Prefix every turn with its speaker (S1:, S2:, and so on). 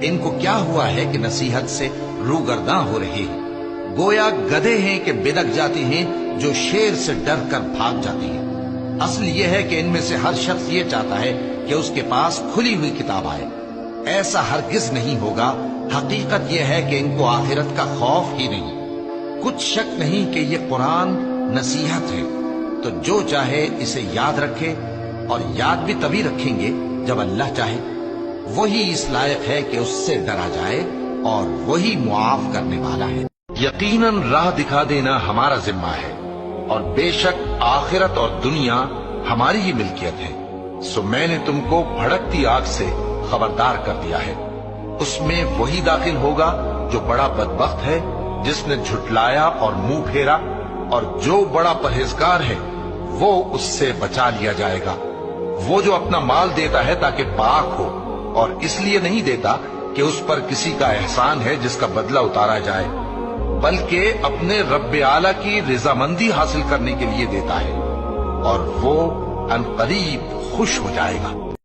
S1: ان کو کیا ہوا ہے کہ نصیحت سے روگرداں ہو رہے ہیں؟ گویا گدھے ہیں کہ بدک جاتے ہیں جو شیر سے ڈر کر بھاگ جاتے ہیں۔ اصل یہ ہے کہ ان میں سے ہر شخص یہ چاہتا ہے کہ اس کے پاس کھلی ہوئی کتاب آئے۔ ایسا ہرگز نہیں ہوگا۔ حقیقت یہ ہے کہ ان کو آخرت کا خوف ہی نہیں۔ کچھ شک نہیں کہ یہ قرآن نصیحت ہے، تو جو چاہے اسے یاد رکھے، اور یاد بھی تبھی رکھیں گے جب اللہ چاہے۔ وہی اس لائق ہے کہ اس سے ڈرا جائے، اور وہی معاف کرنے والا ہے۔ یقیناً راہ دکھا دینا ہمارا ذمہ ہے، اور بے شک آخرت اور دنیا ہماری ہی ملکیت ہے۔ سو میں نے تم کو بھڑکتی آگ سے خبردار کر دیا ہے۔ اس میں وہی داخل ہوگا جو بڑا بدبخت ہے، جس نے جھٹلایا اور منہ پھیرا، اور جو بڑا پرہیزگار ہے وہ اس سے بچا لیا جائے گا۔ وہ جو اپنا مال دیتا ہے تاکہ پاک ہو، اور اس لیے نہیں دیتا کہ اس پر کسی کا احسان ہے جس کا بدلہ اتارا جائے، بلکہ اپنے رب اعلیٰ کی رضامندی حاصل کرنے کے لیے دیتا ہے، اور وہ ان قریب خوش ہو جائے گا۔